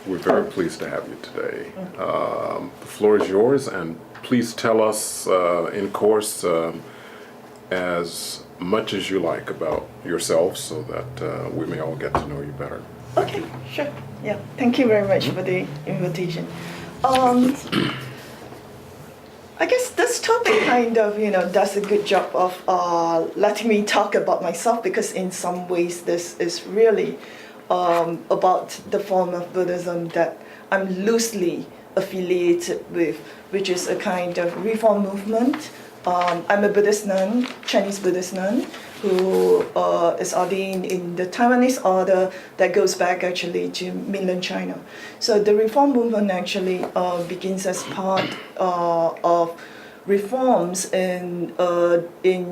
We're very pleased to have you today. The floor is yours, and please tell us in course as much as you like about yourself so that we may all get to know you better. Okay, sure. Yeah, thank you very much for the invitation. I guess this topic kind of, does a good job of letting me talk about myself, because in some ways this is really about the form of Buddhism that I'm loosely affiliated with, which is a kind of reform movement. I'm a Buddhist nun, Chinese Buddhist nun, who is ordained in the Taiwanese order that goes back actually to mainland China. So the reform movement actually begins as part of reforms in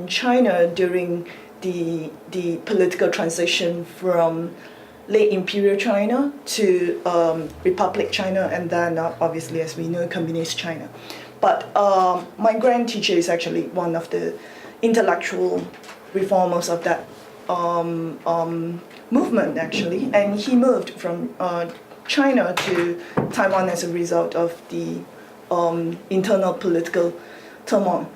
China during the political transition from late imperial China to Republic China, and then obviously, as we know, communist China. But my grand teacher is actually one of the intellectual reformers of that movement, actually, and he moved from China to Taiwan as a result of the internal political turmoil.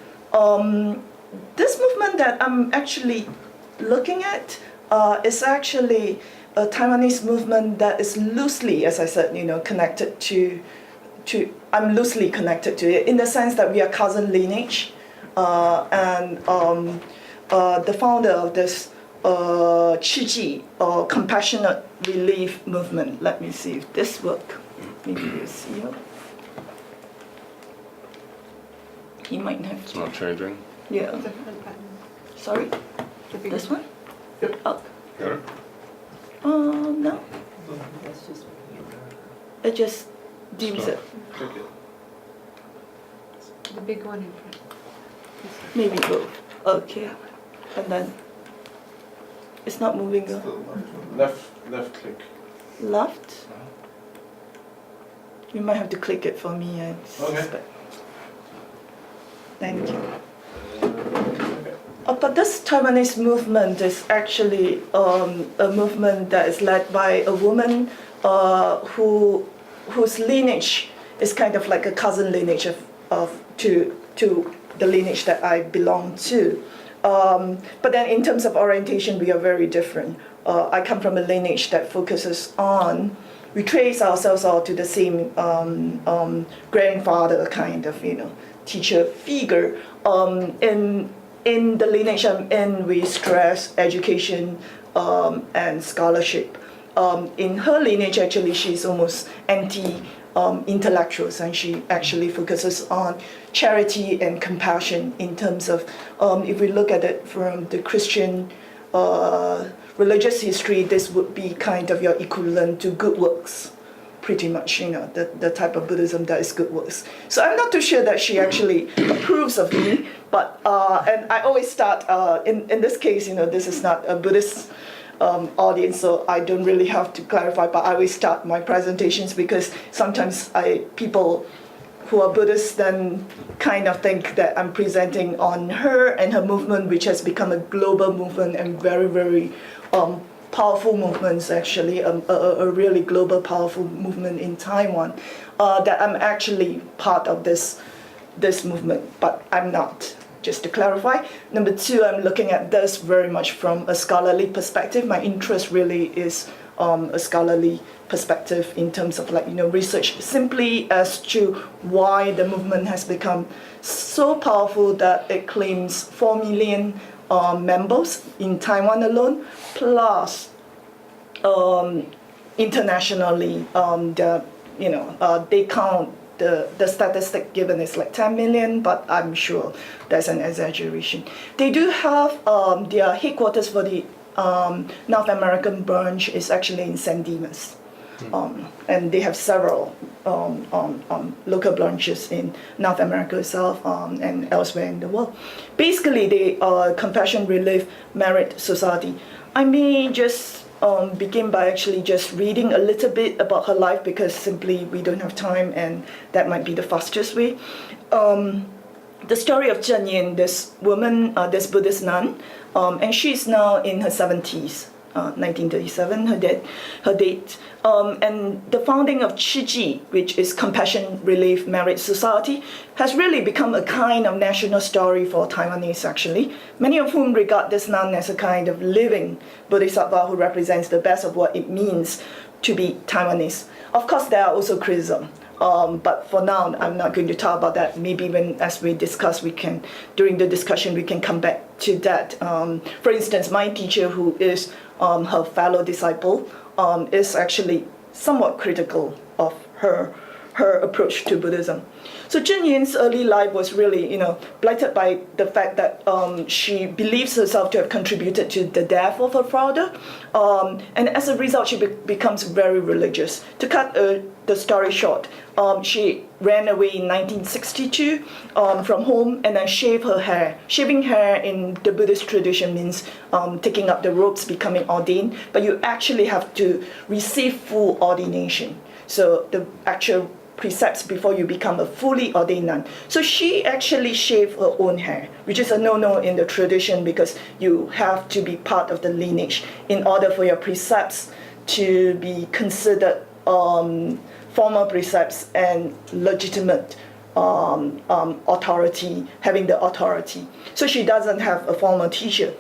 This movement that I'm actually looking at is actually a Taiwanese movement that is loosely, as I said, connected to I'm loosely connected to it in the sense that we are cousin lineage, and the founder of this Shi Zhiru, or compassionate relief movement. Let me see if this works. Maybe you see it. He might have. It's not changing. Yeah. Sorry. This one. Yep. Oh. Got it. No. It just dims it. Click it. The big one in front. Maybe both. Okay. And then it's not moving. Left click. Left. You might have to click it for me. I suspect. Thank you. But this Taiwanese movement is actually a movement that is led by a woman whose lineage is kind of like a cousin lineage to the lineage that I belong to. But then in terms of orientation, we are very different. I come from a lineage that focuses on, we trace ourselves all to the same grandfather kind of, teacher figure. In the lineage I'm in, we stress education and scholarship. In her lineage, actually, she's almost anti-intellectuals, and she actually focuses on charity and compassion in terms of, if we look at it from the Christian religious history, this would be kind of your equivalent to good works. Pretty much, the type of Buddhism that is good works. So I'm not too sure that she actually approves of me, but, and I always start, in this case, this is not a Buddhist audience, so I don't really have to clarify, but I always start my presentations because sometimes people who are Buddhists then kind of think that I'm presenting on her and her movement, which has become a global movement and very, very powerful movements, actually, a really global powerful movement in Taiwan, that I'm actually part of this movement, but I'm not, just to clarify. Number two, I'm looking at this very much from a scholarly perspective. My interest really is a scholarly perspective in terms of research simply as to why the movement has become so powerful that it claims 4 million members in Taiwan alone, plus internationally, they count the statistic given is like 10 million, but I'm sure that's an exaggeration. They do have their headquarters for the North American branch is actually in San Dimas. And they have several local branches in North America itself and elsewhere in the world. Basically, they are a compassion relief merit society. I may just begin by actually just reading a little bit about her life, because simply we don't have time and that might be the fastest way. The story of Zhen Yin, this woman, this Buddhist nun, and she's now in her 70s. 1937, her date. And the founding of Shi Zhiru, which is Compassion Relief Merit Society, has really become a kind of national story for Taiwanese, actually, many of whom regard this nun as a kind of living bodhisattva who represents the best of what it means to be Taiwanese. Of course, there are also criticism. But for now, I'm not going to talk about that. Maybe as we discuss, during the discussion, we can come back to that. For instance, my teacher, who is her fellow disciple, is actually somewhat critical of her approach to Buddhism. So Zhen Yin's early life was really, blighted by the fact that she believes herself to have contributed to the death of her father, and as a result, she becomes very religious. To cut the story short, she ran away in 1962 from home and then shaved her hair. Shaving hair in the Buddhist tradition means taking up the robes, becoming ordained, but you actually have to receive full ordination. So the actual precepts before you become a fully ordained nun. So she actually shaved her own hair, which is a no-no in the tradition because you have to be part of the lineage in order for your precepts to be considered formal precepts and legitimate authority, having the authority. So she doesn't have a formal teacher.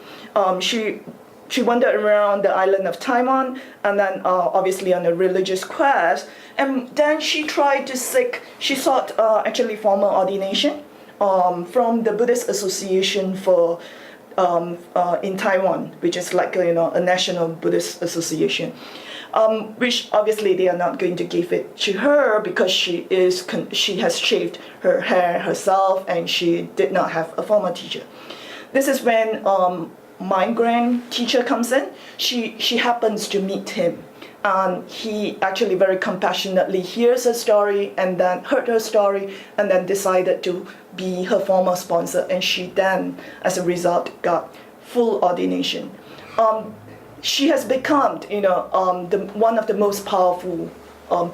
She wandered around the island of Taiwan and then obviously on a religious quest. And then she sought actually formal ordination from the Buddhist Association for in Taiwan, which is like a national Buddhist association, which obviously they are not going to give it to her because she has shaved her hair herself and she did not have a formal teacher. This is when my grand teacher comes in. She happens to meet him. And he actually very compassionately hears her story and then heard her story and then decided to be her formal sponsor. And she then, as a result, got full ordination. She has become, one of the most powerful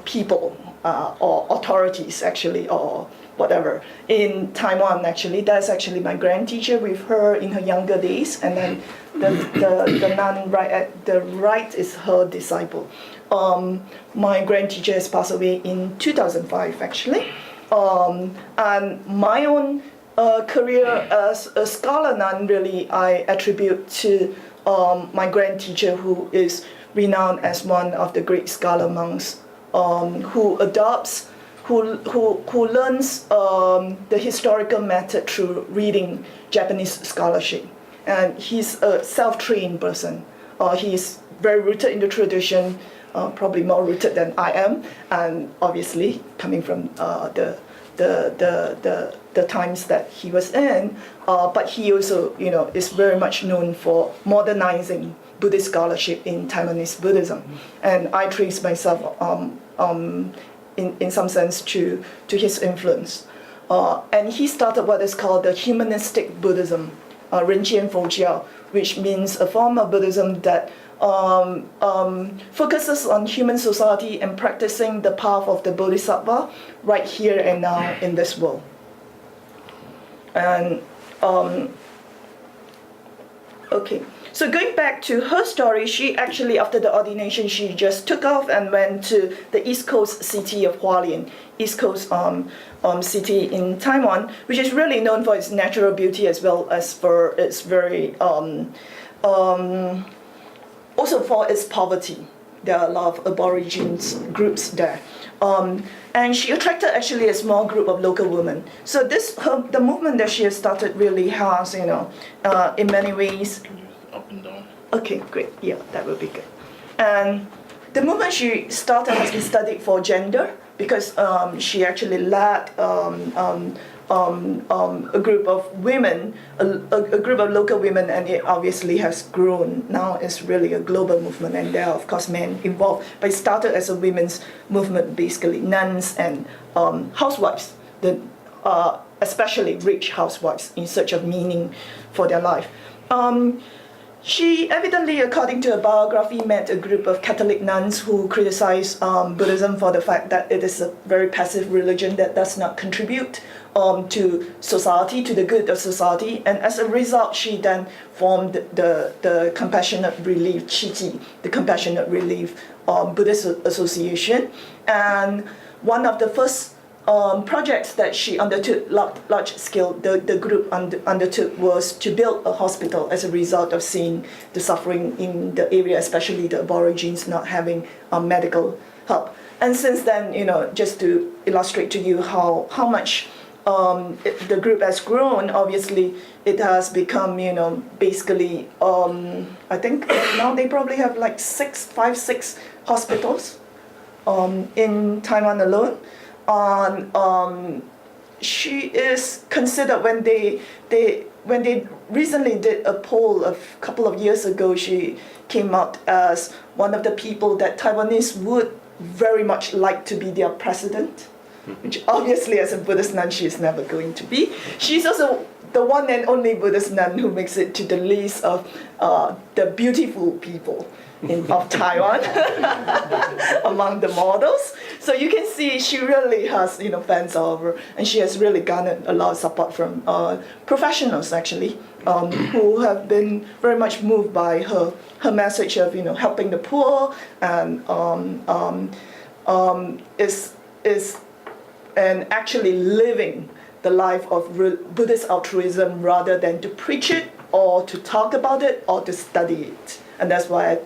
people or authorities, actually, or whatever, in Taiwan, actually. That's actually my grand teacher with her in her younger days. And then the nun right at the right is her disciple. My grand teacher has passed away in 2005, actually. And my own career as a scholar nun, really, I attribute to my grand teacher, who is renowned as one of the great scholar monks, who learns the historical method through reading Japanese scholarship. And he's a self-trained person. He's very rooted in the tradition, probably more rooted than I am, and obviously coming from the times that he was in. But he also, is very much known for modernizing Buddhist scholarship in Taiwanese Buddhism, and I trace myself in some sense to his influence. And he started what is called the humanistic Buddhism, Renqian Fojiao, which means a form of Buddhism that focuses on human society and practicing the path of the Bodhisattva right here and now in this world. And okay. So going back to her story, she actually, after the ordination, she just took off and went to the East Coast city of Hualien, East Coast city in Taiwan, which is really known for its natural beauty as well as for its very, also for its poverty. There are a lot of aborigines groups there. And she attracted actually a small group of local women. So the movement that she has started really has, in many ways, Up and down. okay, great. Yeah, that would be good. And the movement she started has been studied for gender because she actually led a group of women, a group of local women, and it obviously has grown. Now it's really a global movement, and there are, of course, men involved. But it started as a women's movement, basically, nuns and housewives, especially rich housewives in search of meaning for their life. She evidently, according to a biography, met a group of Catholic nuns who criticized Buddhism for the fact that it is a very passive religion that does not contribute to society, to the good of society. And as a result, she then formed the Compassionate Relief Shi Zhiru, the Compassionate Relief Buddhist Association. And one of the first projects that she undertook, large scale, the group undertook, was to build a hospital as a result of seeing the suffering in the area, especially the Aborigines not having medical help. And since then, just to illustrate to you how much the group has grown, obviously it has become, basically, I think now they probably have like 6 hospitals in Taiwan alone. She is considered, when they recently did a poll a couple of years ago, she came out as one of the people that Taiwanese would very much like to be their president, which obviously as a Buddhist nun she is never going to be. She's also the one and only Buddhist nun who makes it to the list of the beautiful people of Taiwan among the models. So you can see she really has fans of her, and she has really garnered a lot of support from professionals actually, who have been very much moved by her message of helping the poor, and and actually living the life of Buddhist altruism rather than to preach it or to talk about it or to study it. And that's why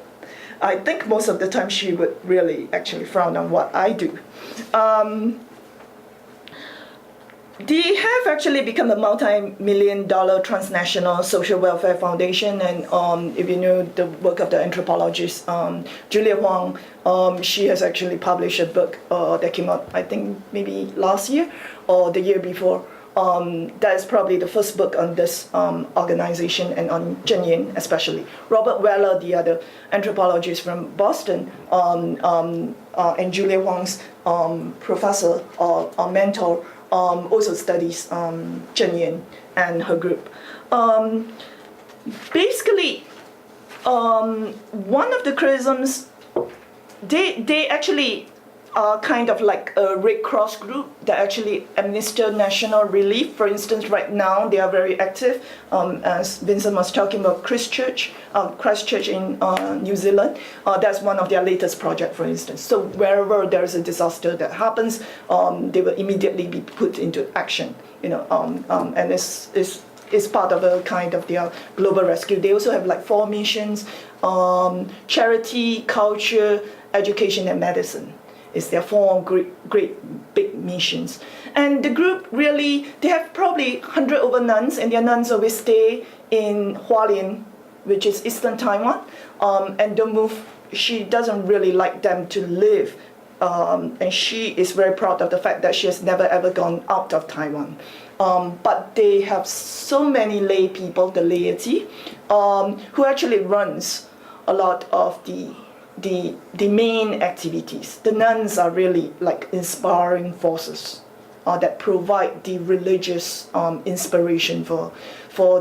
I think most of the time she would really actually frown on what I do. They have actually become a multi-million-dollar transnational social welfare foundation, and if you know the work of the anthropologist Julia Huang, she has actually published a book that came out, I think, maybe last year or the year before. That is probably the first book on this organization and on Zhenyan especially. Robert Weller, the other anthropologist from Boston, and Julia Huang's professor or mentor, also studies Zhenyan and her group. Basically, one of the criticisms, they actually are kind of like a Red Cross group that actually administer national relief. For instance, right now they are very active, as Vincent was talking about Christchurch in New Zealand. That's one of their latest projects, for instance. So wherever there is a disaster that happens, they will immediately be put into action. And it's part of a kind of their global rescue. They also have like 4 missions: charity, culture, education, and medicine. It's their 4 great big missions. And the group really, they have probably 100 over nuns, and their nuns always stay in Hualien, which is eastern Taiwan, and don't move. She doesn't really like them to live, and she is very proud of the fact that she has never ever gone out of Taiwan. But they have so many lay people, the laity, who actually runs a lot of the main activities. The nuns are really like inspiring forces that provide the religious inspiration for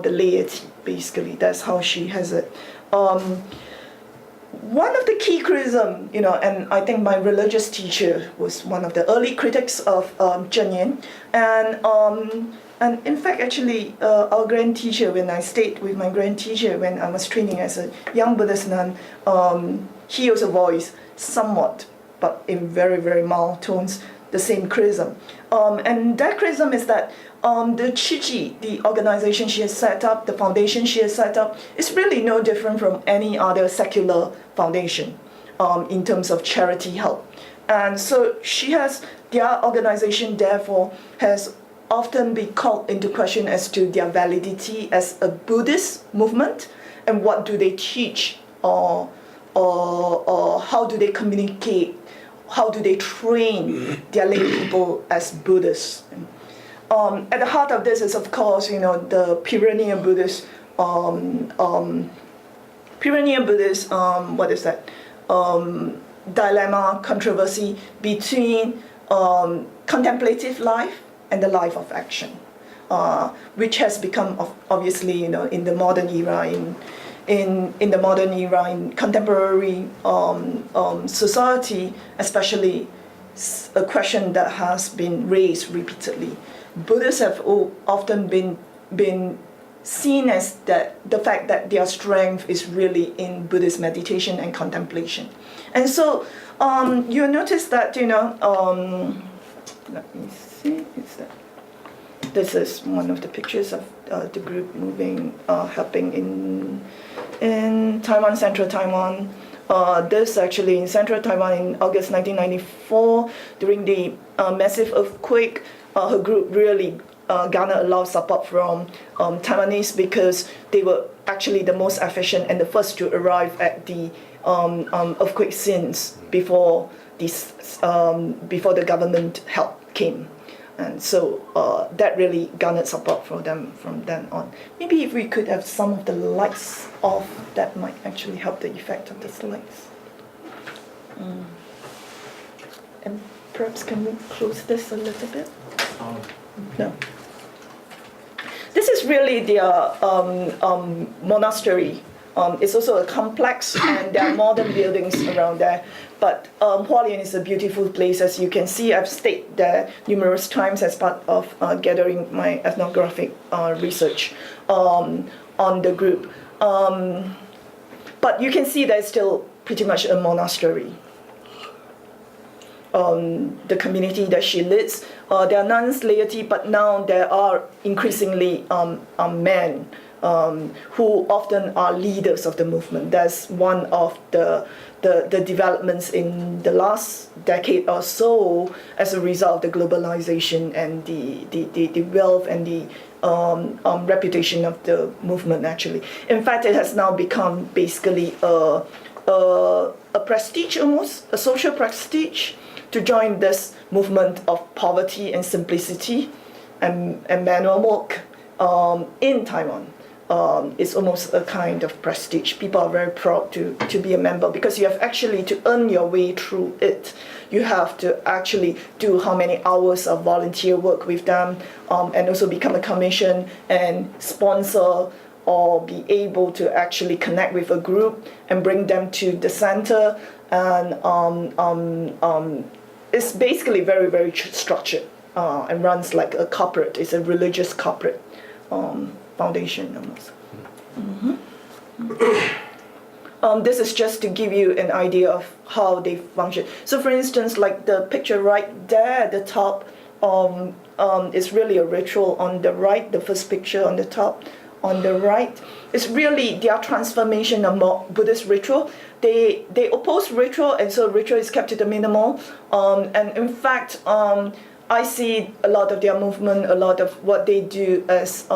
the laity, basically. That's how she has it. One of the key criticism, and I think my religious teacher was one of the early critics of Zhenyan, and in fact, actually, our grand teacher, when I stayed with my grand teacher when I was training as a young Buddhist nun, he also voiced somewhat, but in very, very mild tones, the same criticism. And that criticism is that the Shi Zhiru, the organization she has set up, the foundation she has set up, is really no different from any other secular foundation in terms of charity help. And so their organization, therefore, has often been called into question as to their validity as a Buddhist movement, and what do they teach, or how do they communicate, how do they train their lay people as Buddhists. At the heart of this is, of course, the Pyrenean Buddhist, dilemma, controversy between contemplative life and the life of action, which has become, obviously, in the modern era, in the modern era, in contemporary society, especially a question that has been raised repeatedly. Buddhists have often been seen as the fact that their strength is really in Buddhist meditation and contemplation. And so you notice that, let me see, this is one of the pictures of the group moving, helping in Taiwan, central Taiwan. This actually in central Taiwan in August 1994, during the massive earthquake, her group really garnered a lot of support from Taiwanese because they were actually the most efficient and the first to arrive at the earthquake scenes before the government help came. And so that really garnered support for them from then on. Maybe if we could have some of the lights off, that might actually help the effect of the slides. And perhaps can we close this a little bit? No. This is really their monastery. It's also a complex, and there are modern buildings around there. But Hualien is a beautiful place. As you can see, I've stayed there numerous times as part of gathering my ethnographic research on the group. But you can see there's still pretty much a monastery. The community that she leads, there are nuns, laity, but now there are increasingly men who often are leaders of the movement. That's one of the developments in the last decade or so as a result of the globalization and the wealth and the reputation of the movement, actually. In fact, it has now become basically a prestige almost, a social prestige to join this movement of poverty and simplicity and manual work in Taiwan. It's almost a kind of prestige. People are very proud to be a member because you have actually to earn your way through it. You have to actually do how many hours of volunteer work with them, and also become a commission and sponsor or be able to actually connect with a group and bring them to the center. And it's basically very, very structured and runs like a corporate. It's a religious corporate foundation almost. This is just to give you an idea of how they function. So for instance, like the picture right there at the top is really a ritual. On the right, the first picture on the top, on the right, it's really their transformation of Buddhist ritual. They oppose ritual, and so ritual is kept to the minimal. And in fact, I see a lot of their movement, a lot of what they do as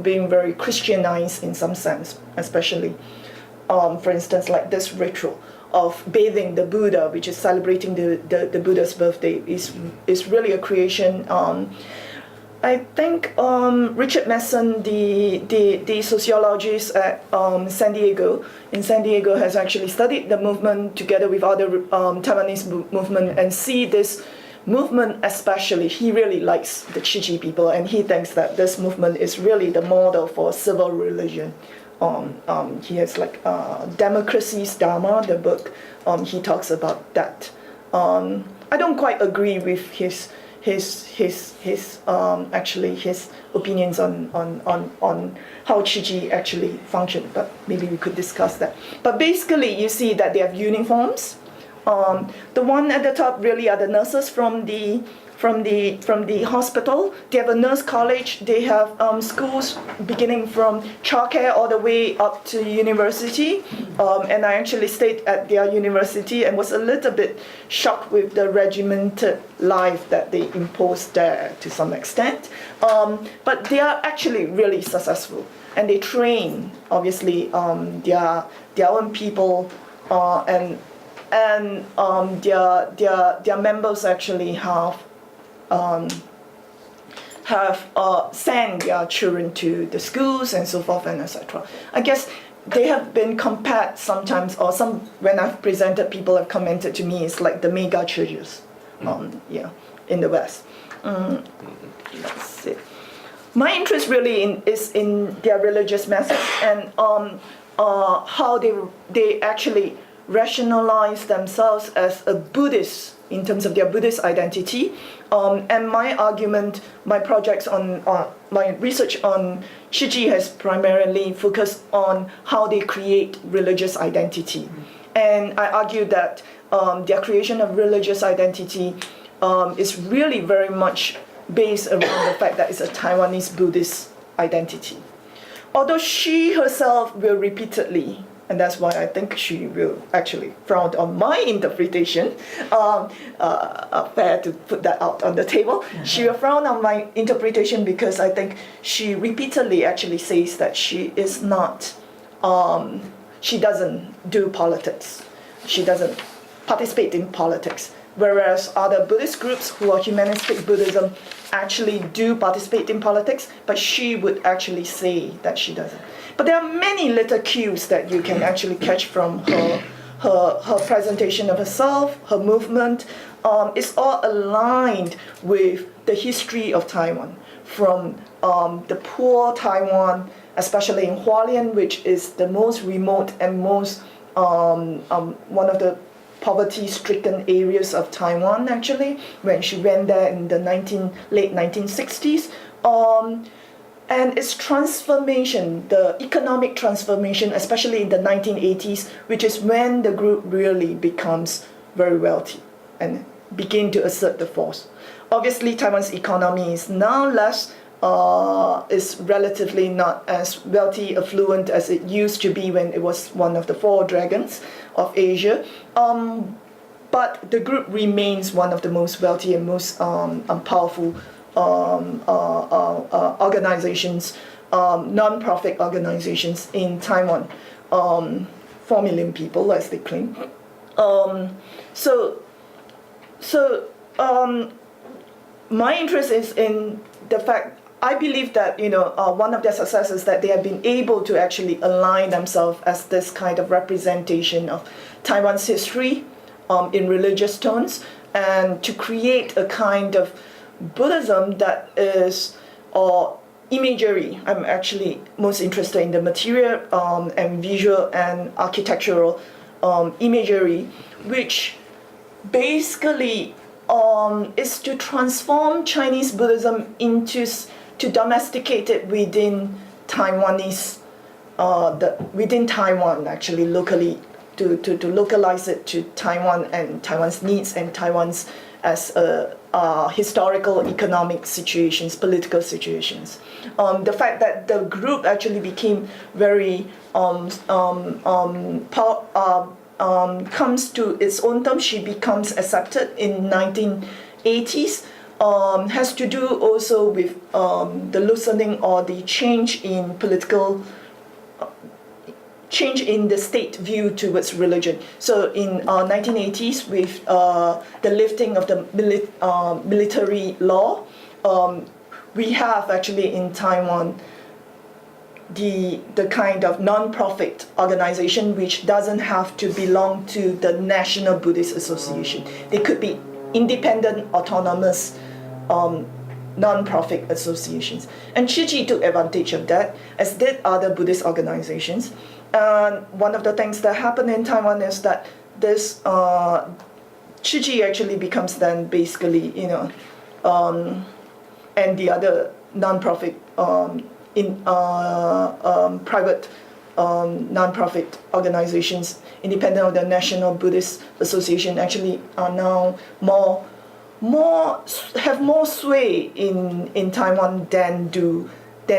being very Christianized in some sense, especially, for instance, like this ritual of bathing the Buddha, which is celebrating the Buddha's birthday, is really a creation. I think Richard Masson, the sociologist at San Diego, has actually studied the movement together with other Taiwanese movement and see this movement especially. He really likes the Chi people, and he thinks that this movement is really the model for civil religion. He has like Democracy's Dharma, the book. He talks about that. I don't quite agree with his opinions on how Chi actually function, but maybe we could discuss that. But basically, you see that they have uniforms. The one at the top really are the nurses from the hospital. They have a nurse college. They have schools beginning from childcare all the way up to university. And I actually stayed at their university and was a little bit shocked with the regimented life that they imposed there to some extent. But they are actually really successful, and they train obviously their own people and their members actually have sent their children to the schools and so forth and etc. I guess they have been compared sometimes, or when I've presented, people have commented to me, it's like the mega churches, in the West. Let's see. My interest really is in their religious message, and how they actually rationalize themselves as a Buddhist in terms of their Buddhist identity. And my argument, my projects on my research on Shi Zhiru has primarily focused on how they create religious identity. And I argue that their creation of religious identity is really very much based around the fact that it's a Taiwanese Buddhist identity. Although she herself will repeatedly, and that's why I think she will actually frown on my interpretation, fair to put that out on the table, she will frown on my interpretation because I think she repeatedly actually says that she is not, she doesn't do politics. She doesn't participate in politics. Whereas other Buddhist groups who are humanistic Buddhism actually do participate in politics, but she would actually say that she doesn't. But there are many little cues that you can actually catch from her presentation of herself, her movement. It's all aligned with the history of Taiwan, from the poor Taiwan, especially in Hualien, which is the most remote and most one of the poverty-stricken areas of Taiwan, actually, when she went there in the late 1960s. And its transformation, the economic transformation, especially in the 1980s, which is when the group really becomes very wealthy and begin to assert the force. Obviously, Taiwan's economy is now less, is relatively not as wealthy, affluent as it used to be when it was one of the four dragons of Asia. But the group remains one of the most wealthy and most powerful organizations, non-profit organizations in Taiwan. 4 million people, as they claim. My interest is in the fact, I believe that one of their successes is that they have been able to actually align themselves as this kind of representation of Taiwan's history in religious tones, and to create a kind of Buddhism that is imagery. I'm actually most interested in the material and visual and architectural imagery, which basically is to transform Chinese Buddhism to domesticate it within Taiwanese, within Taiwan, actually locally, to localize it to Taiwan and Taiwan's needs and Taiwan's as historical, economic situations, political situations. The fact that the group actually became very comes to its own terms, she becomes accepted in 1980s, has to do also with the loosening or the change in political, change in the state view towards religion. So in 1980s, with the lifting of the military law, we have actually in Taiwan the kind of non-profit organization which doesn't have to belong to the National Buddhist Association. They could be independent, autonomous, non-profit associations. And Shi Zhiru took advantage of that, as did other Buddhist organizations. And one of the things that happened in Taiwan is that this Shi Zhiru actually becomes then basically, and the other non-profit private non-profit organizations, independent of the National Buddhist Association, actually are now have more sway in Taiwan than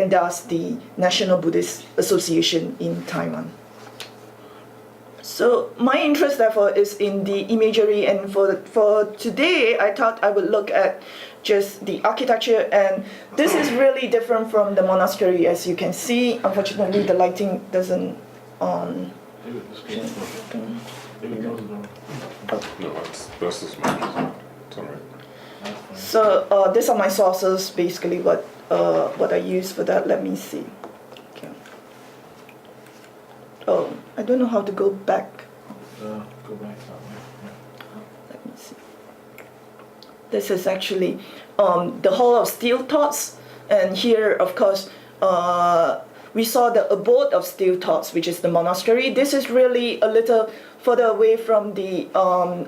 does the National Buddhist Association in Taiwan. So my interest, therefore, is in the imagery, and for today, I thought I would look at just the architecture, and this is really different from the monastery, as you can see. Unfortunately, the lighting doesn't. No, this is mine. It's all right. So these are my sources, basically what I use for that. Let me see. Okay. Oh, I don't know how to go back. Go back that way. Let me see. This is actually the Hall of Steel Thoughts, and here, of course, we saw the abode of still thoughts, which is the monastery. This is really a little further away from the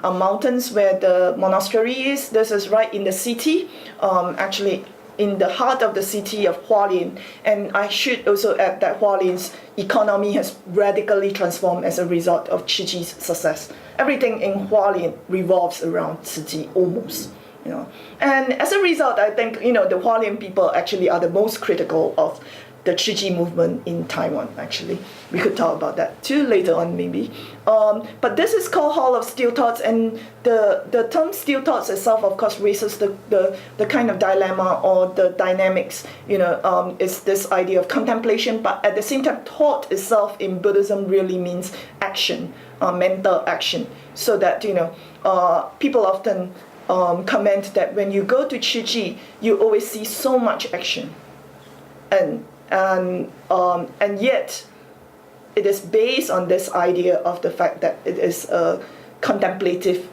mountains where the monastery is. This is right in the city, actually in the heart of the city of Hualien. And I should also add that Hualien's economy has radically transformed as a result of Tzu Chi's success. Everything in Hualien revolves around Tzu Chi almost. And as a result, I think the Hualien people actually are the most critical of the Tzu Chi movement in Taiwan. Actually, we could talk about that too later on, maybe. But this is called Hall of Still Thoughts, and the term Still Thoughts itself, of course, raises the kind of dilemma or the dynamics. It's this idea of contemplation, but at the same time, thought itself in Buddhism really means action, mental action. So that people often comment that when you go to Tzu Chi, you always see so much action, and yet it is based on this idea of the fact that it is a contemplative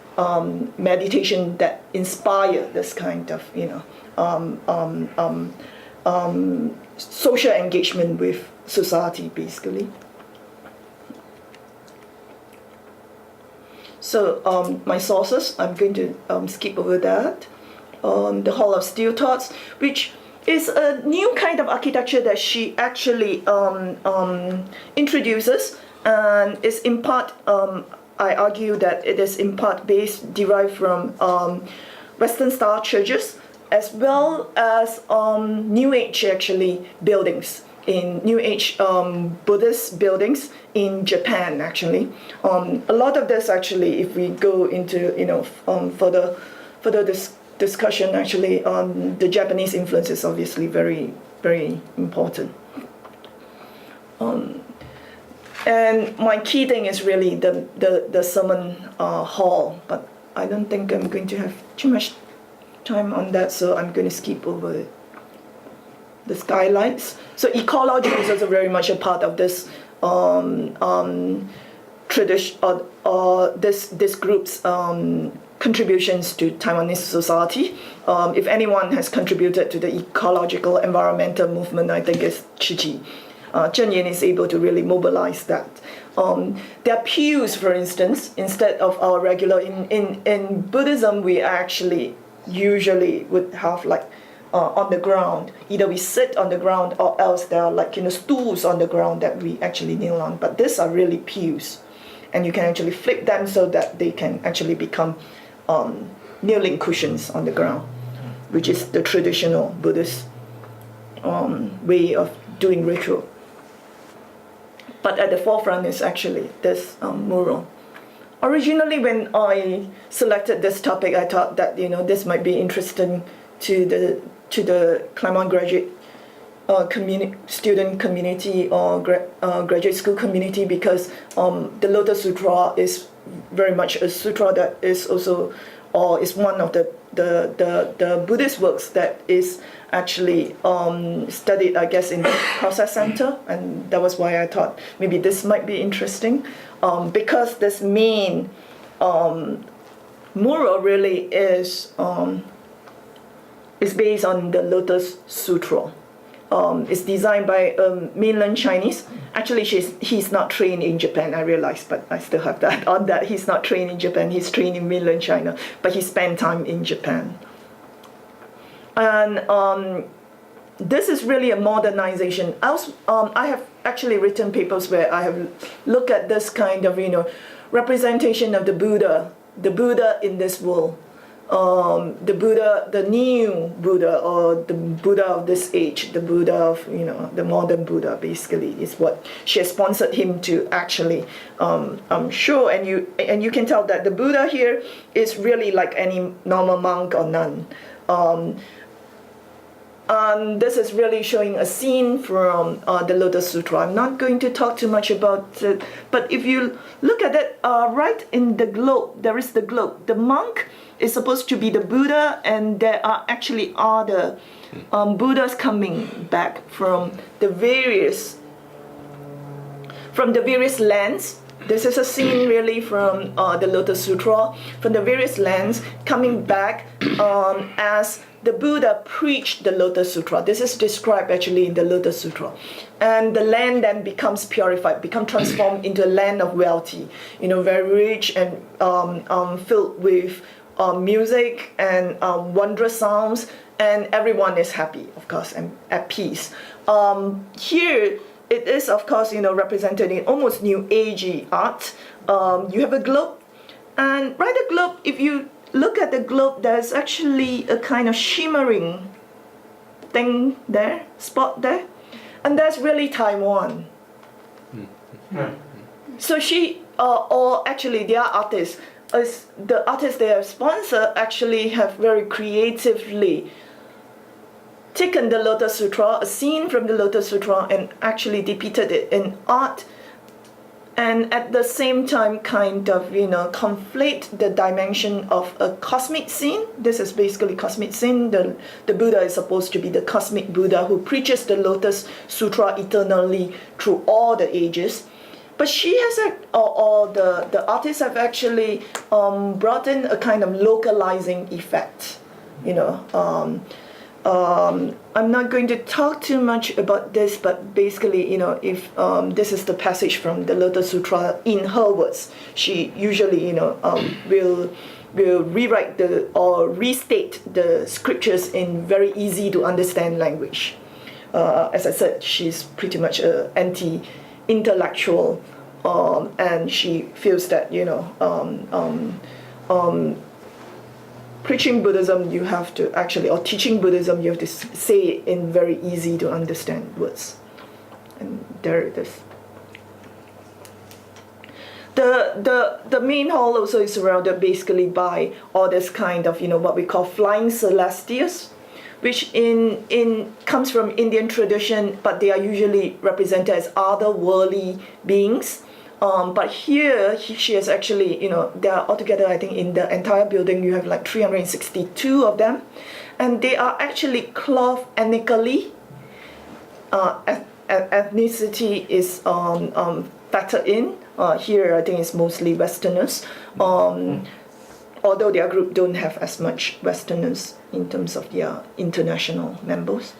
meditation that inspire this kind of social engagement with society, basically. So my sources, I'm going to skip over that. The Hall of Still Thoughts, which is a new kind of architecture that she actually introduces, and is in part, I argue that it is in part derived from Western style churches, as well as New Age actually buildings, in New Age Buddhist buildings in Japan actually. A lot of this actually, if we go into further discussion actually, the Japanese influence is obviously very, very important. And my key thing is really the sermon hall, but I don't think I'm going to have too much time on that, so I'm going to skip over it. The skylights. So ecology is also very much a part of this tradition, or this group's contributions to Taiwanese society. If anyone has contributed to the ecological environmental movement, I think it's Tzu Chi. Zheng Yan is able to really mobilize that. Their pews, for instance, instead of our regular, in Buddhism, we actually usually would have on the ground. Either we sit on the ground, or else there are stools on the ground that we actually kneel on. But these are really pews, and you can actually flip them so that they can actually become kneeling cushions on the ground, which is the traditional Buddhist way of doing ritual. But at the forefront is actually this mural. Originally, when I selected this topic, I thought that this might be interesting to the Claremont graduate student community or graduate school community, because the Lotus Sutra is very much a sutra that is also, or is one of the Buddhist works that is actually studied, I guess, in the process center, and that was why I thought maybe this might be interesting, because this main mural really is based on the Lotus Sutra. It's designed by mainland Chinese. Actually, he's not trained in Japan, I realized, but I still have that on that. He's not trained in Japan, he's trained in mainland China, but he spent time in Japan. And this is really a modernization. I have actually written papers where I have looked at this kind of, representation of the Buddha in this world. The Buddha, the new Buddha, or the Buddha of this age, the Buddha of, the modern Buddha, basically, is what she has sponsored him to actually show. And you can tell that the Buddha here is really like any normal monk or nun. And this is really showing a scene from the Lotus Sutra. I'm not going to talk too much about it, but if you look at it, right in the globe, there is the globe. The monk is supposed to be the Buddha, and there are actually other Buddhas coming back from the various lands This is a scene really from the Lotus Sutra, from the various lands coming back as the Buddha preached the Lotus Sutra. This is described actually in the Lotus Sutra. And the land then becomes purified, becomes transformed into a land of wealthy, very rich and filled with music and wondrous sounds, and everyone is happy, of course, and at peace. Here, it is, of course, represented in almost New Agey art. You have a globe, and right the globe, if you look at the globe, there's actually a kind of shimmering thing there, spot there, and that's really Taiwan. So she, or actually they are artists, as the artists they have sponsored actually have very creatively taken the Lotus Sutra, a scene from the Lotus Sutra, and actually depicted it in art, and at the same time kind of, conflate the dimension of a cosmic scene. This is basically cosmic scene. The Buddha is supposed to be the cosmic Buddha who preaches the Lotus Sutra eternally through all the ages. But she has, or the artists have actually brought in a kind of localizing effect, I'm not going to talk too much about this, but basically, if this is the passage from the Lotus Sutra in her words, she usually, will rewrite or restate the scriptures in very easy to understand language. As I said, she's pretty much an anti-intellectual, and she feels that, preaching Buddhism, you have to actually, or teaching Buddhism, you have to say it in very easy to understand words. And there it is. The main hall also is surrounded basically by all this kind of, what we call flying celestials, which comes from Indian tradition, but they are usually represented as otherworldly beings. But here, she has actually, there are altogether, I think, in the entire building, you have like 362 of them. And they are actually clothed ethnically. Ethnicity is factored in. Here, I think it's mostly Westerners. Although their group don't have as much Westerners in terms of their international members.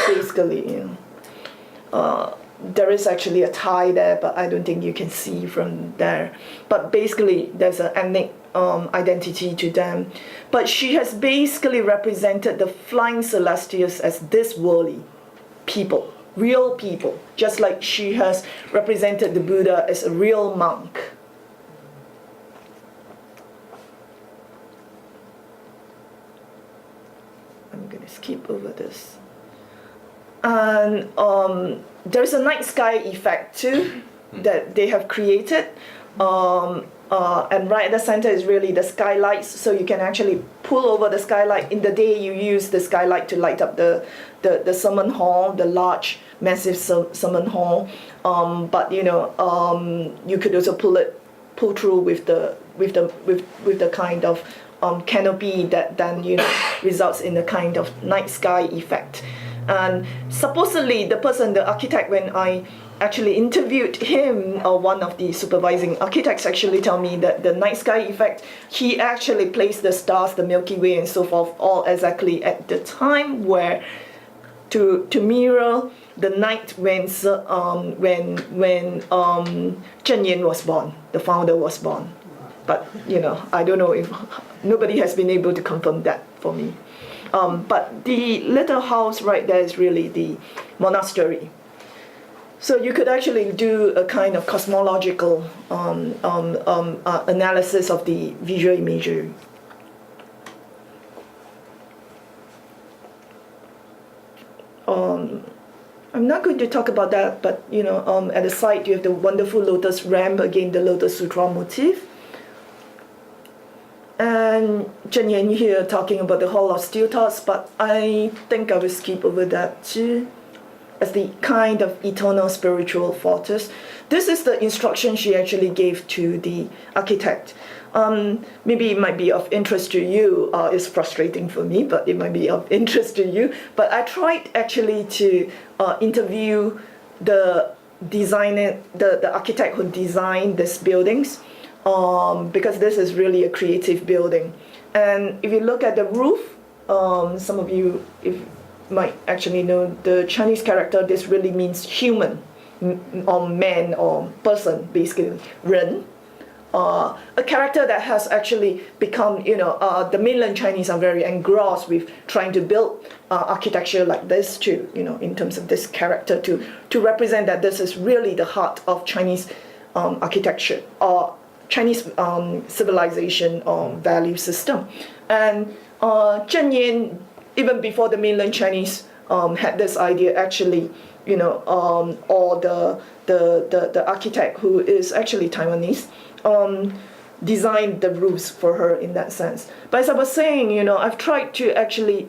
Basically, there is actually a tie there, but I don't think you can see from there. But basically, there's an ethnic identity to them. But she has basically represented the flying celestials as this worldly people, real people, just like she has represented the Buddha as a real monk. I'm going to skip over this. And there's a night sky effect too that they have created. And right at the center is really the skylights, so you can actually pull over the skylight. In the day, you use the skylight to light up the sermon hall, the large, massive sermon hall. But you could also pull through with the kind of canopy that then results in a kind of night sky effect. And supposedly the architect, when I actually interviewed him, or one of the supervising architects actually tell me that the night sky effect, he actually placed the stars, the Milky Way and so forth, all exactly at the time where to mirror the night when Zheng Yan was born, the founder was born. But I don't know if nobody has been able to confirm that for me. But the little house right there is really the monastery. So you could actually do a kind of cosmological analysis of the visual imagery. I'm not going to talk about that, but at the side you have the wonderful lotus ramp, again the Lotus Sutra motif. And Zheng Yan here talking about the Hall of Steel Thoughts, but I think I will skip over that too, as the kind of eternal spiritual fortress. This is the instruction she actually gave to the architect. Maybe it might be of interest to you. It's frustrating for me, but it might be of interest to you. But I tried actually to interview the the architect who designed these buildings, because this is really a creative building. And if you look at the roof, some of you might actually know the Chinese character. This really means human, or man, or person, basically, 人. A character that has actually become, the mainland Chinese are very engrossed with trying to build architecture like this too, in terms of this character to represent that this is really the heart of Chinese architecture or Chinese civilization or value system. And Zheng Yan, even before the mainland Chinese had this idea, actually, or the architect who is actually Taiwanese, designed the roofs for her in that sense. But as I was saying, I've tried to actually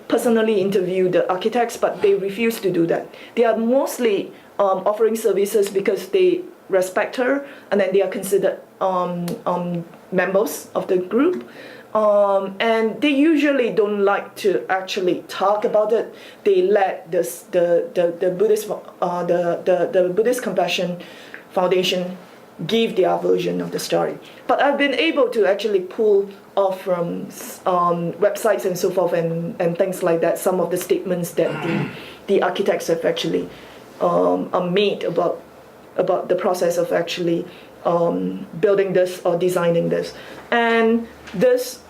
personally interview the architects, but they refuse to do that. They are mostly offering services because they respect her, and then they are considered members of the group. And they usually don't like to actually talk about it. They let the Buddhist Compassion Foundation give their version of the story. But I've been able to actually pull off from websites and so forth and things like that some of the statements that the architects have actually made about the process of actually building this or designing this. And this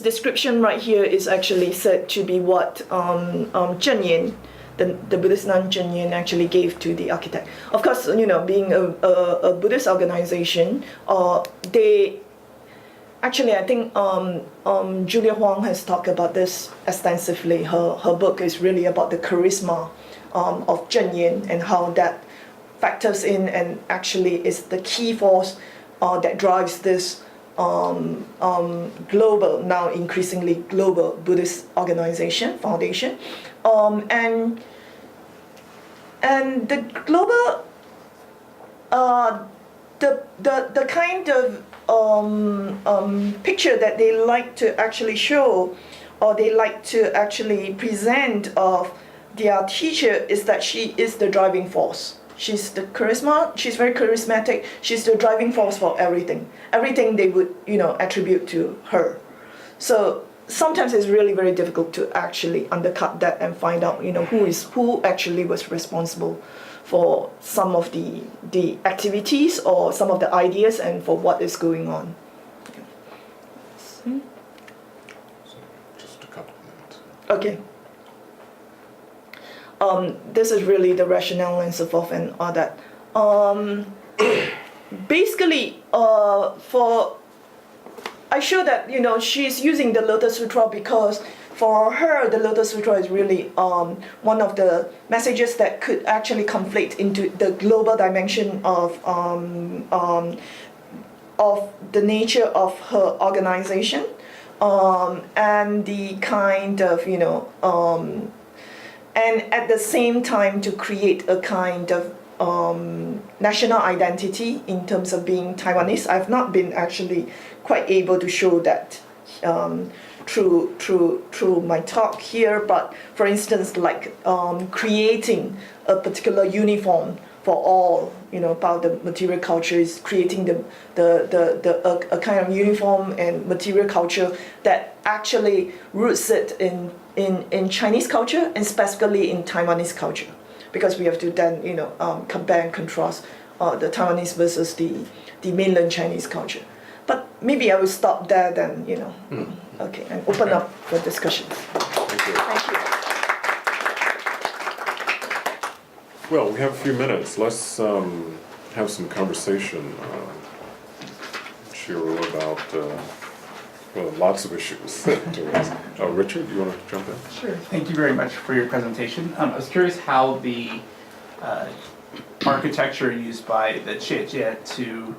description right here is actually said to be what Zheng Yan, the Buddhist nun Zheng Yan, actually gave to the architect. Of course, being a Buddhist organization, they actually, I think Julia Huang has talked about this extensively. Her book is really about the charisma of Zheng Yan and how that factors in and actually is the key force that drives this global, now increasingly global Buddhist organization, foundation. And the global, the kind of picture that they like to actually show, or they like to actually present of their teacher, is that she is the driving force. She's the charisma. She's very charismatic. She's the driving force for everything. Everything they would, attribute to her. So sometimes it's really very difficult to actually undercut that and find out, who actually was responsible for some of the activities or some of the ideas and for what is going on. Just a couple of minutes. Okay. This is really the rationale and so forth and all that. Basically, I show that, she's using the Lotus Sutra because for her, the Lotus Sutra is really one of the messages that could actually conflate into the global dimension of the nature of her organization, and the kind of, and at the same time to create a kind of national identity in terms of being Taiwanese. I've not been actually quite able to show that through my talk here, but for instance, like creating a particular uniform for all, about the material culture is creating a kind of uniform and material culture that actually roots it in Chinese culture and specifically in Taiwanese culture, because we have to then compare and contrast the Taiwanese versus the mainland Chinese culture. But maybe I will stop there then, okay, and open up for discussions. Thank you. Thank you. Well, we have a few minutes. Let's have some conversation, Shiru, about lots of issues to us. Richard, you want to jump in? Sure. Thank you very much for your presentation. I was curious how the architecture used by the Jie to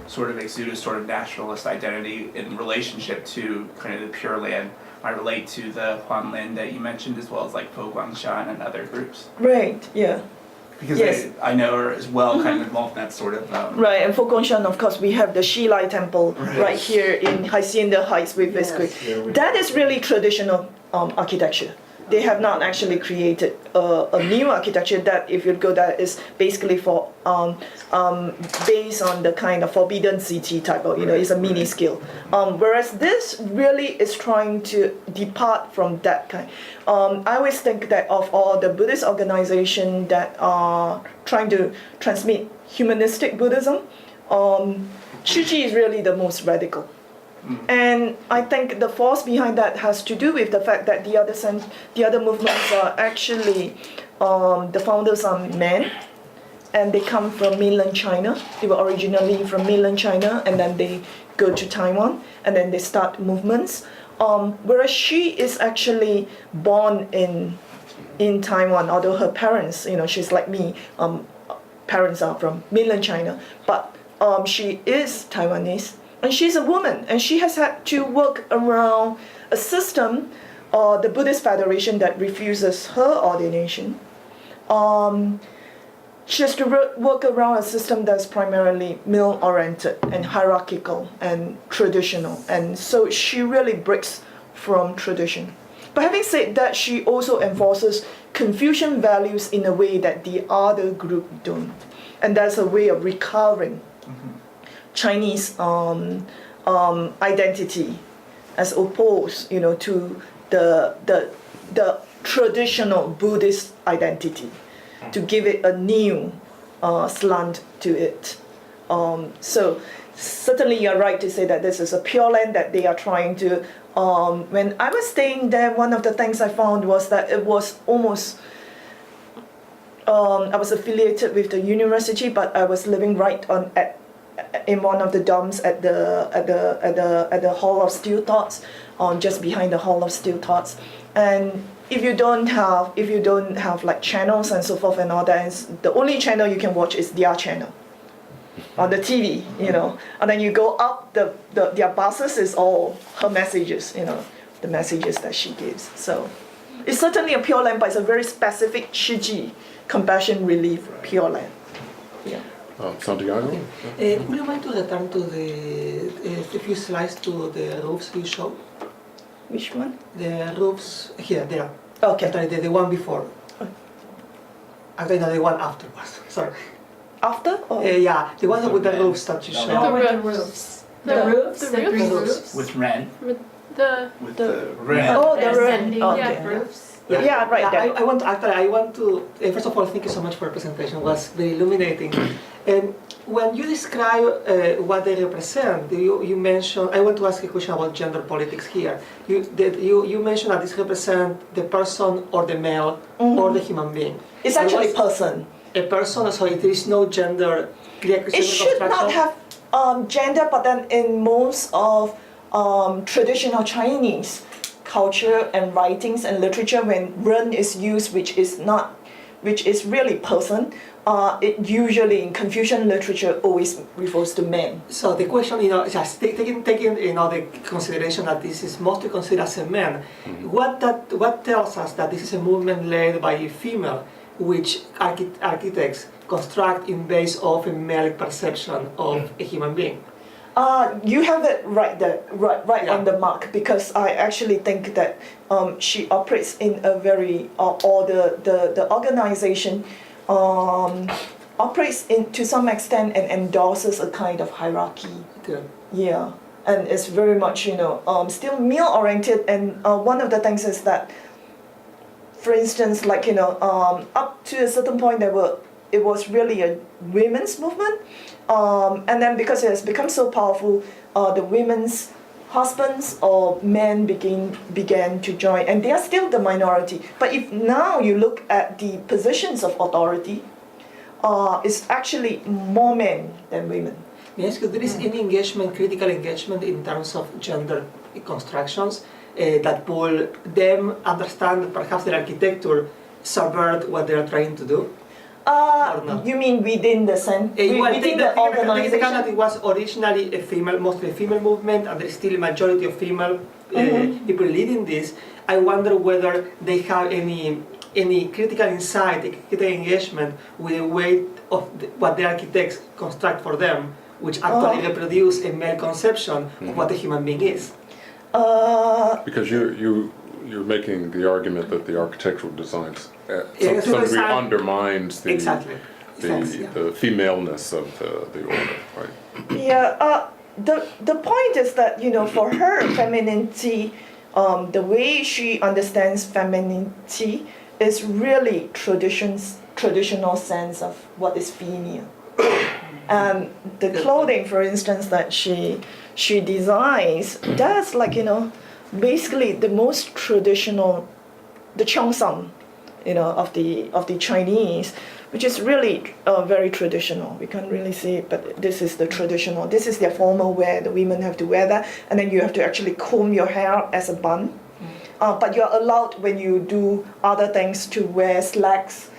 sort of exude a sort of nationalist identity in relationship to kind of the Pure Land might relate to the Huanlin that you mentioned, as well as like Po Guangshan and other groups. Right, yeah. Because Yes. I know are as well kind of involved in that sort of... Right, and for Gongshan, of course, we have the Shi Lai Temple right here in Hacienda Heights with this great. That is really traditional architecture. They have not actually created a new architecture that, if you go that, is basically for based on the kind of forbidden city type of, it's a mini scale. Whereas this really is trying to depart from that kind. I always think that of all the Buddhist organizations that are trying to transmit humanistic Buddhism, Shi Zhiru is really the most radical. And I think the force behind that has to do with the fact that the other movements are actually, the founders are men, and they come from mainland China. They were originally from mainland China, and then they go to Taiwan, and then they start movements. Whereas she is actually born in Taiwan, although her parents, she's like me, parents are from mainland China, but she is Taiwanese. And she's a woman, and she has had to work around a system, the Buddhist Federation, that refuses her ordination. She has to work around a system that's primarily male-oriented and hierarchical and traditional, and so she really breaks from tradition. But having said that, she also enforces Confucian values in a way that the other group don't, and that's a way of recovering Chinese identity, as opposed, to the traditional Buddhist identity, to give it a new slant to it. So certainly you're right to say that this is a Pure Land that they are trying to. When I was staying there, one of the things I found was that it was almost. I was affiliated with the university, but I was living right in one of the dorms at the Hall of Steel Thoughts, just behind the Hall of Steel Thoughts. And if you don't have like channels and so forth and all that, the only channel you can watch is their channel on the TV, And then you go up, their buses is all her messages, the messages that she gives. So it's certainly a Pure Land, but it's a very specific Shi Zhiru, compassion, relief, Pure Land. Yeah. Santiago? Would you mind to return to the few slides to the roofs you showed? Which one? The roofs here, there. Okay. Actually, the one before. Actually, no, the one afterwards. Sorry. After? Or? Yeah, the one with the roofs that you No, showed. The roofs. The roofs. The The three roofs. roofs. With Ren. With the Ren. Oh, the ascending, room. yeah, Okay. roofs. Yeah, right there. I want to, first of all, thank you so much for your presentation. It was very illuminating. When you describe what they represent, you mentioned, I want to ask a question about gender politics here. You mentioned that this represents the person or the male or the human being. It's actually person. A person, so there is no gender clear It should not have gender, but then in most of traditional Chinese culture and writings and literature, when Ren is used, which is really person, it usually in Confucian literature always refers to men. So the question, just taking the consideration that this is mostly considered as a man, what tells us that this is a movement led by a female, which architects construct in base of a male perception of a human being? You have it right there, right Yeah. on the mark, because I actually think that she operates in a very, or the organization operates to some extent and endorses a kind of hierarchy. Good. Yeah, and it's very much, still male-oriented, and one of the things is that, for instance, like, up to a certain point it was really a women's movement, and then because it has become so powerful, the women's husbands or men began to join, and they are still the minority. But if now you look at the positions of authority, it's actually more men than women. May I ask you, there is any engagement, critical engagement in terms of gender constructions that will them understand that perhaps their architecture subvert what they are trying to do? You mean within the within the organization? That it was originally mostly a female movement, and there is still a majority of female people leading this. I wonder whether they have any critical insight, critical engagement with the way of what the architects construct for them, which actually reproduce a male conception of what a human being is. Because you you're making the argument that the architectural designs to Yeah, some degree design- undermines the Exactly. the, Yes, yeah. the femaleness of the order, right? Yeah, the point is that, for her, femininity, the way she understands femininity is really traditional sense of what is female. And the clothing, for instance, that she designs, that's basically the most traditional, the cheongsam, of the Chinese, which is really very traditional. We can't really see it, but this is the traditional. This is their formal wear. The women have to wear that, and then you have to actually comb your hair as a bun. But you're allowed when you do other things to wear slacks,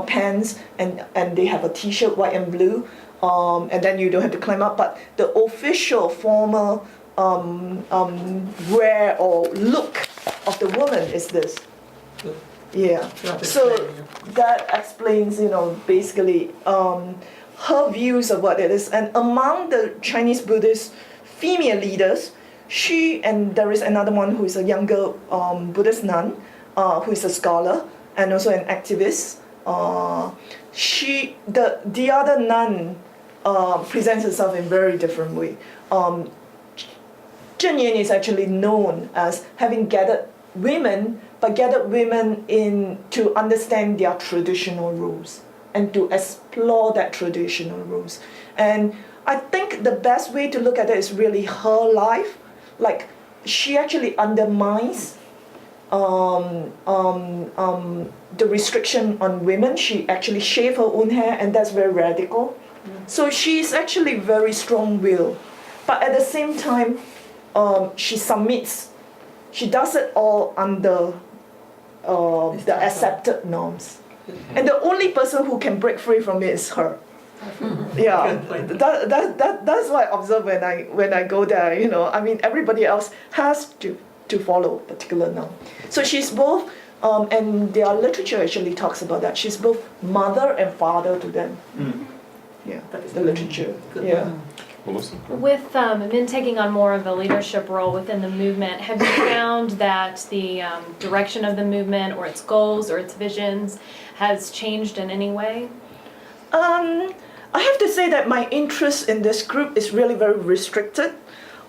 pants, and they have a T-shirt, white and blue, and then you don't have to climb up. But the official formal wear or look of the woman is this. Yeah. So that explains, basically her views of what it is. And among the Chinese Buddhist female leaders, and there is another one who is a younger Buddhist nun, who is a scholar and also an activist. The other nun presents herself in a very different way. Zhen Yan is actually known as having gathered women in to understand their traditional rules and to explore that traditional rules. And I think the best way to look at it is really her life. Like, she actually undermines the restriction on women. She actually shaved her own hair, and that's very radical. So she's actually very strong-willed. But at the same time, she submits. She does it all under the accepted norms. And the only person who can break free from it is her. Yeah, that's what I observe when I go there. Everybody else has to follow a particular norm. So she's both, and their literature actually talks about that. She's both mother and father to them. Yeah, the literature. Yeah. Melissa? With men taking on more of a leadership role within the movement, have you found that the direction of the movement or its goals or its visions has changed in any way? I have to say that my interest in this group is really very restricted.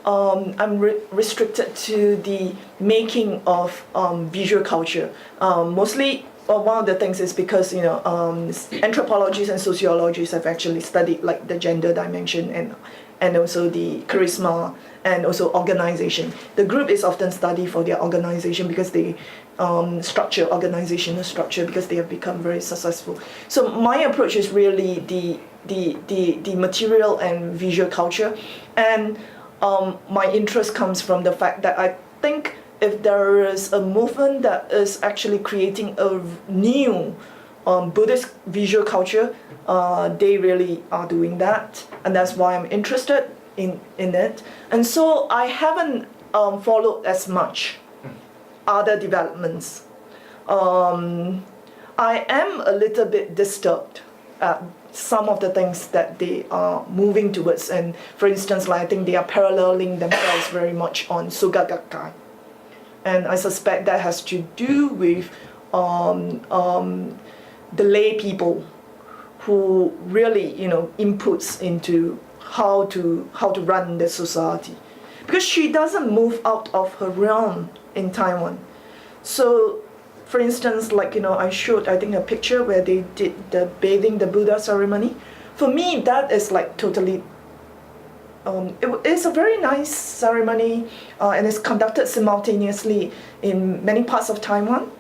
I'm restricted to the making of visual culture. Mostly, one of the things is because anthropologists and sociologists have actually studied like the gender dimension and also the charisma and also organization. The group is often studied for their organization because they organizational structure because they have become very successful. So my approach is really the material and visual culture, and my interest comes from the fact that I think if there is a movement that is actually creating a new Buddhist visual culture, they really are doing that, and that's why I'm interested in it. And so I haven't followed as much other developments. I am a little bit disturbed at some of the things that they are moving towards, and for instance, I think they are paralleling themselves very much on Soga Gakkai. And I suspect that has to do with the lay people who really, inputs into how to run the society. Because she doesn't move out of her realm in Taiwan. So, for instance, I showed, I think, a picture where they did the bathing the Buddha ceremony. For me, that is totally it's a very nice ceremony, and it's conducted simultaneously in many parts of Taiwan.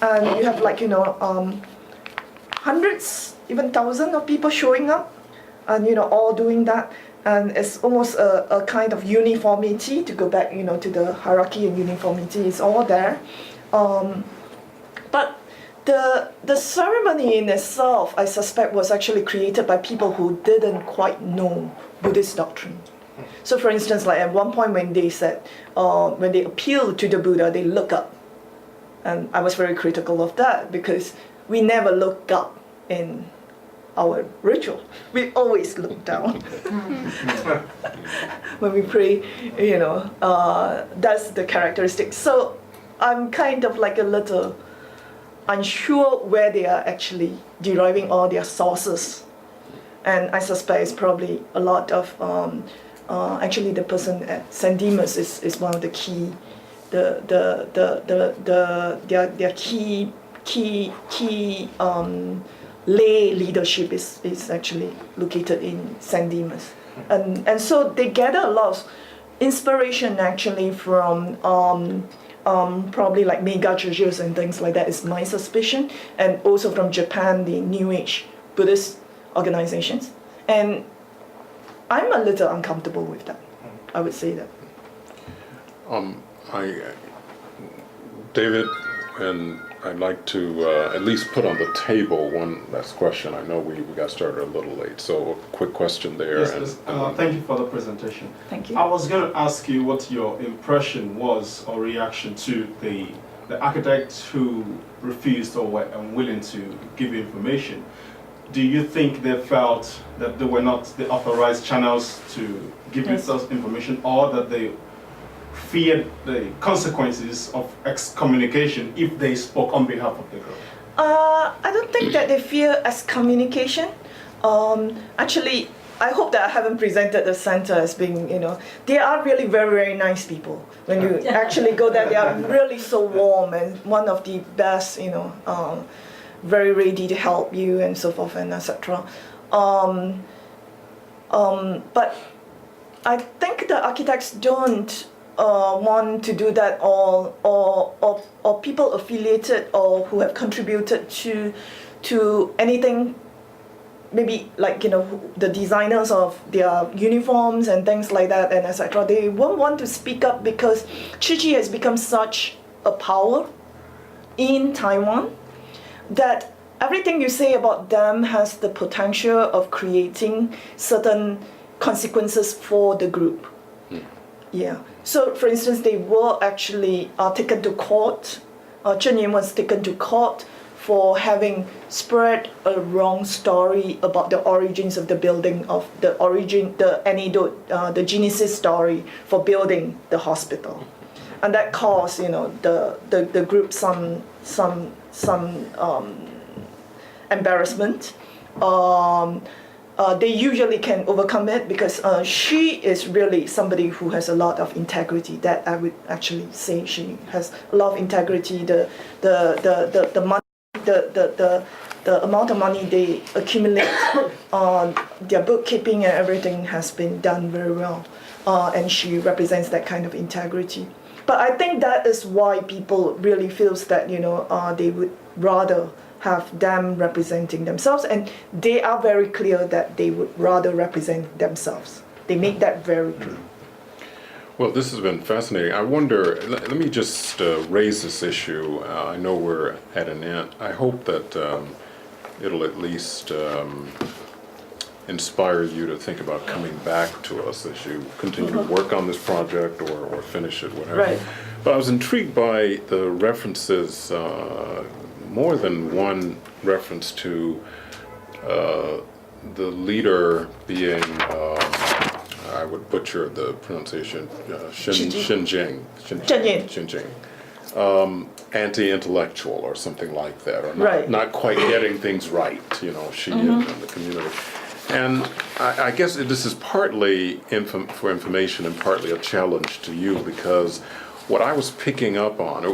And you have hundreds, even thousands of people showing up, and all doing that. And it's almost a kind of uniformity, to go back to the hierarchy and uniformity is all there. But the ceremony in itself, I suspect, was actually created by people who didn't quite know Buddhist doctrine. So for instance, at one point when they said, when they appealed to the Buddha, they look up. And I was very critical of that, because we never look up in our ritual. We always look down. When we pray, that's the characteristic. So I'm kind of like a little unsure where they are actually deriving all their sources. And I suspect it's probably a lot of, actually the person at St. Demas is one of the key, their key lay leadership is actually located in St. Demas. And so they gather a lot of inspiration actually from probably like mega churches and things like that is my suspicion, and also from Japan, the New Age Buddhist organizations. And I'm a little uncomfortable with that. I would say that. David, and I'd like to at least put on the table one last question. I know we got started a little late, so a quick question there. Yes, thank you for the presentation. Thank you. I was going to ask you what your impression was or reaction to the architects who refused or were unwilling to give you information. Do you think they felt that they were not the authorized channels to give you such information, or that they feared the consequences of excommunication if they spoke on behalf of the group? I don't think that they fear excommunication. Actually, I hope that I haven't presented the center as being, they are really very, very nice people. When you actually go there, they are really so warm and one of the best, very ready to help you and so forth and etc. But I think the architects don't want to do that, or people affiliated or who have contributed to anything, maybe like the designers of their uniforms and things like that and etc. They won't want to speak up because Chi Chi has become such a power in Taiwan that everything you say about them has the potential of creating certain consequences for the group. Yeah. So, for instance, they were actually taken to court. Chen Yin was taken to court for having spread a wrong story about the origins of the building, of the anecdote, the genesis story for building the hospital, and that caused the group some embarrassment. They usually can overcome it because she is really somebody who has a lot of integrity. That I would actually say she has a lot of integrity. The money, the amount of money they accumulate, their bookkeeping and everything has been done very well, and she represents that kind of integrity. But I think that is why people really feels that they would rather have them representing themselves, and they are very clear that they would rather represent themselves. They make that very clear. Well, this has been fascinating. I wonder, let me just raise this issue. I know we're at an end. I hope that it'll at least inspire you to think about coming back to us as you continue to work on this project or finish it, whatever. Right. But I was intrigued by the references, more than one reference to the leader being, I would butcher the pronunciation, Xinjiang, anti-intellectual or something like that, or not quite getting things right, she and the community. And I guess this is partly for information and partly a challenge to you, because what I was picking up on,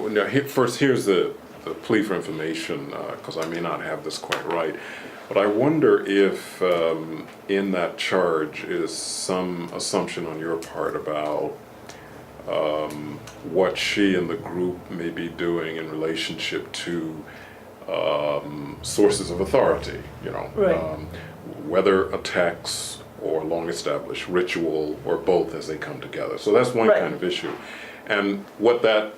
first here's the plea for information, because I may not have this quite right, but I wonder if in that charge is some assumption on your part about what she and the group may be doing in relationship to sources of authority, whether a text or long-established ritual or both as they come together. So that's one kind of issue. And what that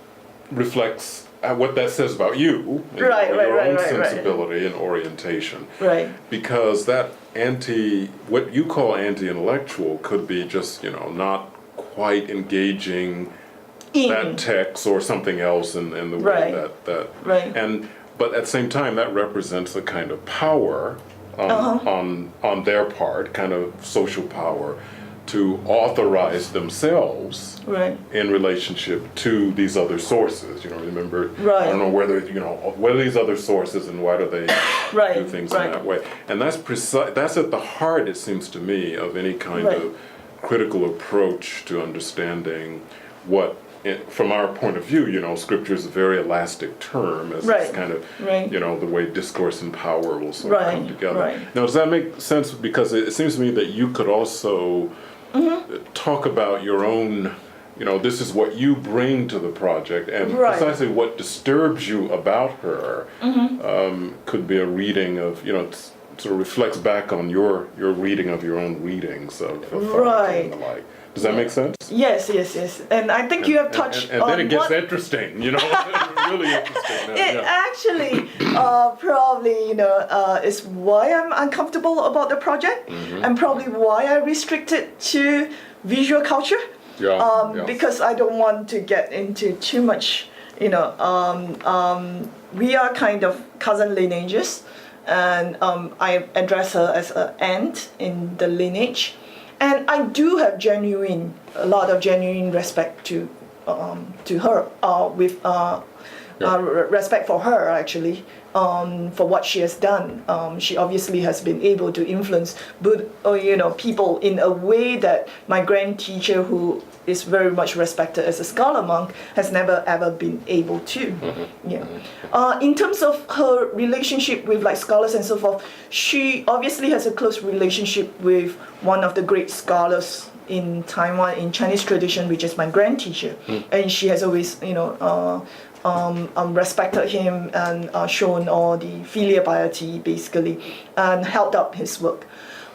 reflects, what that says about you, your own sensibility and orientation. Right. Because that what you call anti-intellectual could be just, not quite engaging that text or something else in the way that but at the same time that represents a kind of power on their part, kind of social power, to authorize themselves Right. in relationship to these other sources. Remember, Right. I don't know whether, what are these other sources and why do they Right, do things right. in that way? And that's at the heart, it seems to me, of any kind Right. of critical approach to understanding what, from our point of view, Scripture is a very elastic term, as Right, it's kind of, right. the way discourse and power will sort of come Right, together. right. Now, does that make sense? Because it seems to me that you could also talk about your own, this is what you bring to the project, and Right. precisely what disturbs you about her could be a reading of, sort of reflects back on your reading of your own readings of Right. and the like. Does that make sense? Yes, yes, yes. And I think you have touched and then on it gets what interesting, really interesting. Now, it yeah. actually probably is why I'm uncomfortable about the project, and probably why I restrict it to visual culture. Yeah, yeah. Because I don't want to get into too much. We are kind of cousin lineages, and I address her as an aunt in the lineage. And I do have a lot of genuine respect to her, with respect for her actually, for what she has done. She obviously has been able to influence, people in a way that my grand teacher, who is very much respected as a scholar monk, has never ever been able to. Yeah. In terms of her relationship with like scholars and so forth, she obviously has a close relationship with one of the great scholars in Taiwan in Chinese tradition, which is my grand teacher, and she has always, respected him and shown all the filial piety basically, and held up his work.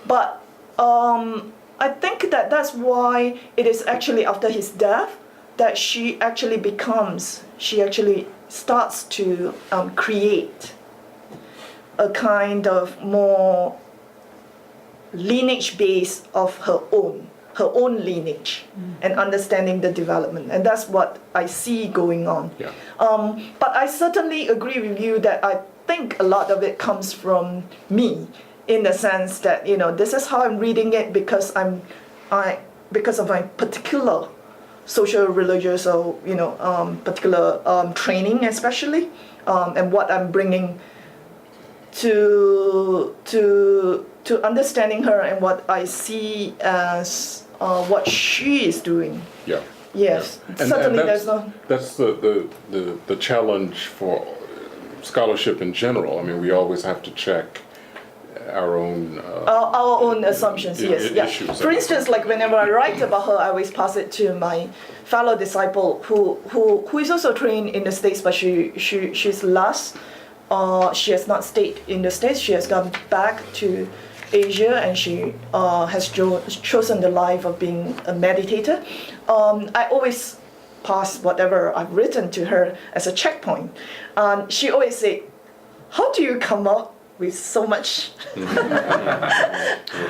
But I think that's why it is actually after his death that she actually starts to create a kind of more lineage base of her own lineage, and understanding the development. And that's what I see going on. Yeah. But I certainly agree with you that I think a lot of it comes from me, in the sense that, this is how I'm reading it because because of my particular social, religious, or particular training, especially, and what I'm bringing to understanding her and what I see as what she is doing. Yeah. Yes, And certainly that's, there's no. That's the challenge for scholarship in general. I mean, we always have to check our own Our own assumptions, yes. Yeah. issues. For instance, like whenever I write about her, I always pass it to my fellow disciple who is also trained in the States, but she's last. She has not stayed in the States. She has gone back to Asia, and she has chosen the life of being a meditator. I always pass whatever I've written to her as a checkpoint. She always say, "How do you come up with so much?"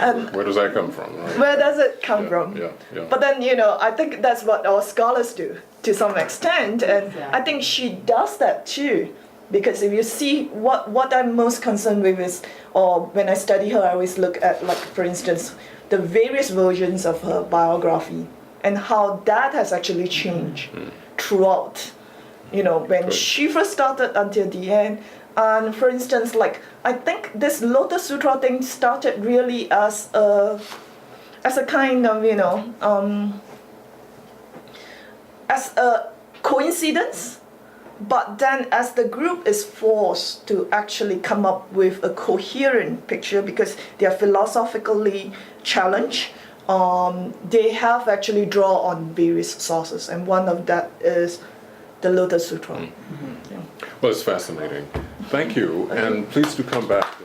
And where does that come from? Right? where does it come from? Yeah, yeah. But then, I think that's what our scholars do to some extent, and I think she does that too. Because if you see what I'm most concerned with is, or when I study her, I always look at, like, for instance, the various versions of her biography and how that has actually changed throughout, when she first started until the end. And for instance, like, I think this Lotus Sutra thing started really as a kind of, as a coincidence. But then as the group is forced to actually come up with a coherent picture because they are philosophically challenged, they have actually drawn on various sources, and one of that is the Lotus Sutra. Yeah. Well, it's fascinating. Thank you, and please do come back